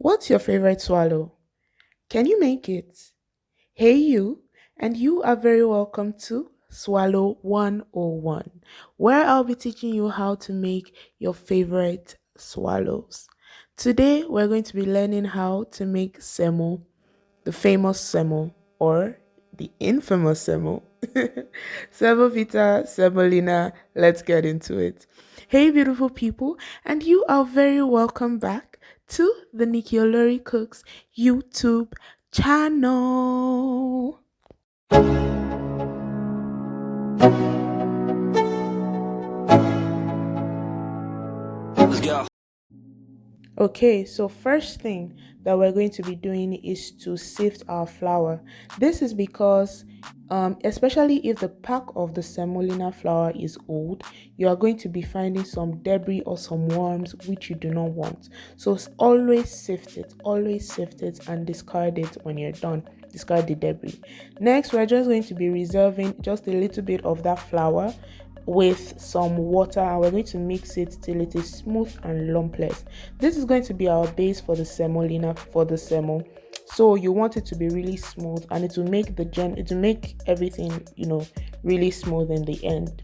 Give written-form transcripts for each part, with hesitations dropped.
What's your favorite swallow? Can you make it? Hey, you, and you are very welcome to Swallow 101, where I'll be teaching you how to make your favorite swallows. Today, we're going to be learning how to make semo, the famous semo, or the infamous semo. Semovita, semolina, let's get into it. Hey, beautiful people, and you are very welcome back to the Nikki Olori Cooks YouTube channel. Let's go. Okay, so first thing that we're going to be doing is to sift our flour. This is because, especially if the pack of the semolina flour is old, you are going to be finding some debris or some worms which you do not want. So always sift it and discard it when you're done. Discard the debris. Next, we're just going to be reserving just a little bit of that flour with some water, and we're going to mix it till it is smooth and lumpless. This is going to be our base for the semolina, for the semo. So you want it to be really smooth, and it will make it will make everything really smooth in the end.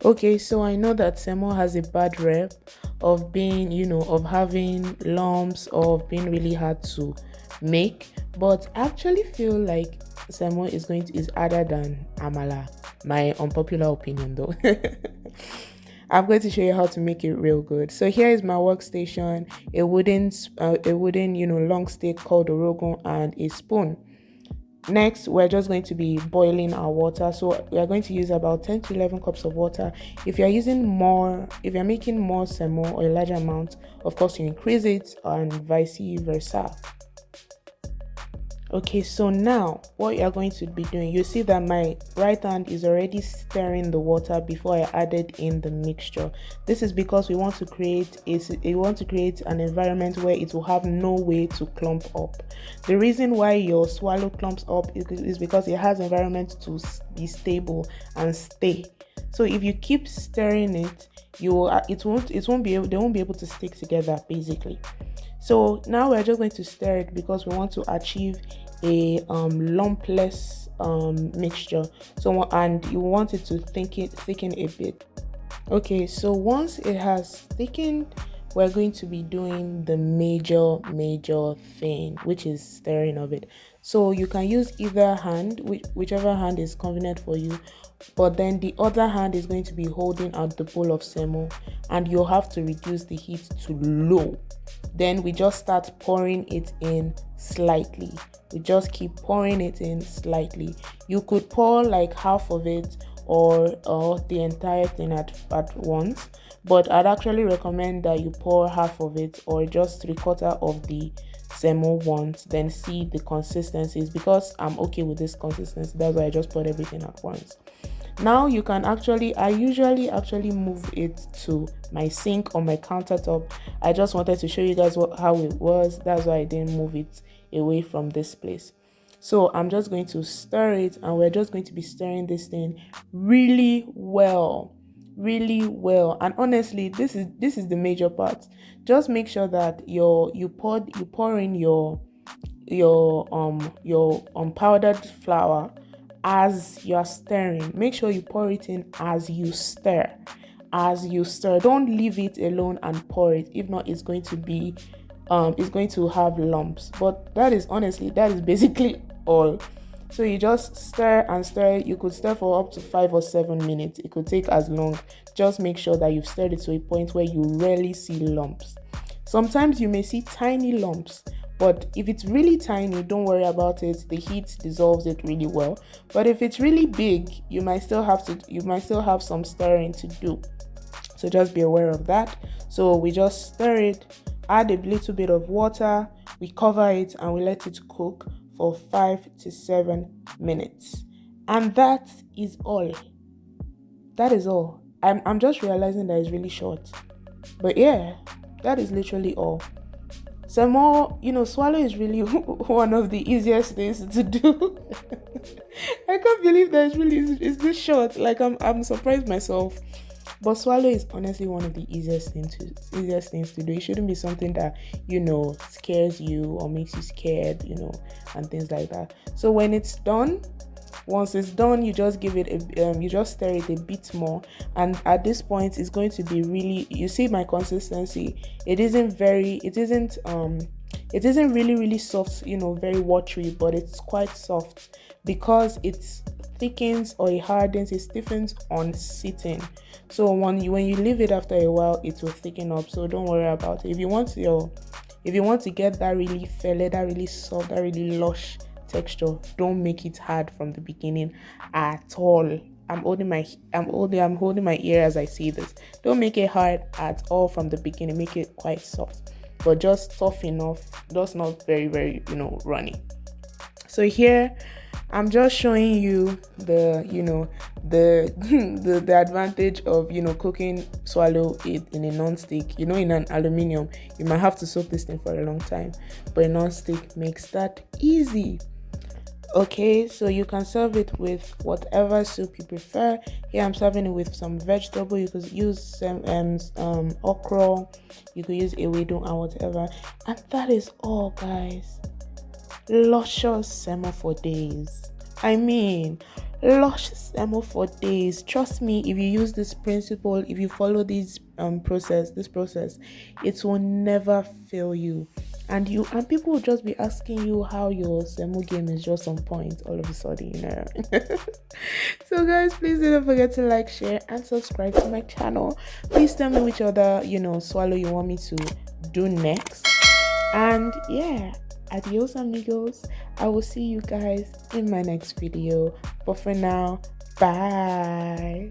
Okay, so I know that semo has a bad rep of being, of having lumps or of being really hard to make, but I actually feel like semo is harder than amala. My unpopular opinion, though. I'm going to show you how to make it real good. So here is my workstation, a wooden, long stick called orogun, and a spoon. Next, we're just going to be boiling our water. So we are going to use about 10 to 11 cups of water. If you're making more semo or a larger amount, of course you increase it, and vice versa. Okay, so now what you are going to be doing, you see that my right hand is already stirring the water before I added in the mixture. This is because we want to create an environment where it will have no way to clump up. The reason why your swallow clumps up is because it has environment to be stable and stay. So if you keep stirring it, they won't be able to stick together basically. So now we're just going to stir it because we want to achieve a lumpless mixture. So, and you want it to thicken a bit. Okay, so once it has thickened, we're going to be doing the major thing, which is stirring of it. So you can use either hand, whichever hand is convenient for you, but then the other hand is going to be holding out the bowl of semo, and you'll have to reduce the heat to low. Then we just start pouring it in slightly. We just keep pouring it in slightly. You could pour like half of it or the entire thing at once, but I'd actually recommend that you pour half of it or just 3/4 of the semo once, then see the consistencies. Because I'm okay with this consistency, that's why I just poured everything at once. Now you can I usually move it to my sink or my countertop. I just wanted to show you guys how it was. That's why I didn't move it away from this place. So I'm just going to stir it, and we're just going to be stirring this thing really well. And honestly, this is the major part. Just make sure that you pour in your powdered flour as you're stirring. Make sure you pour it in as you stir. Don't leave it alone and pour it. If not, it's going to have lumps. But that is basically all. So you just stir and stir. You could stir for up to 5 or 7 minutes. It could take as long. Just make sure that you've stirred it to a point where you rarely see lumps. Sometimes you may see tiny lumps, but if it's really tiny, don't worry about it. The heat dissolves it really well. But if it's really big, you might still have some stirring to do. So just be aware of that. So we just stir it, add a little bit of water, we cover it, and we let it cook for 5 to 7 minutes. And that is all. I'm just realizing that it's really short. But yeah, that is literally all. Semo, swallow is really one of the easiest things to do. I can't believe that it's this short. Like I'm surprised myself. But swallow is honestly one of the easiest things to do. It shouldn't be something that scares you or makes you scared, and things like that. So when it's done, once it's done, you just give it you just stir it a bit more, and at this point it's going to be really, you see my consistency, it isn't really really soft, very watery, but it's quite soft because it's thickens or it hardens, it stiffens on sitting. So when you leave it after a while, it will thicken up, so don't worry about it. If you want to get that really fella, that really soft, that really lush texture, don't make it hard from the beginning at all. I'm holding my ear as I say this. Don't make it hard at all from the beginning. Make it quite soft, but just tough enough, just not very very runny. So here I'm just showing you the the advantage of cooking swallow it in a non-stick. In an aluminium you might have to soak this thing for a long time, but a non-stick makes that easy. Okay, so you can serve it with whatever soup you prefer. Here I'm serving it with some vegetable. You could use some okra, you could use ewedu and whatever. And that is all, guys. Luscious semo for days. I mean, luscious semo for days. Trust me, if you use this principle, if you follow this process, it will never fail you. And people will just be asking you how your semo game is just on point all of a sudden, So guys, please don't forget to like, share, and subscribe to my channel. Please tell me which other swallow you want me to do next. And yeah, adios amigos. I will see you guys in my next video. But for now, bye.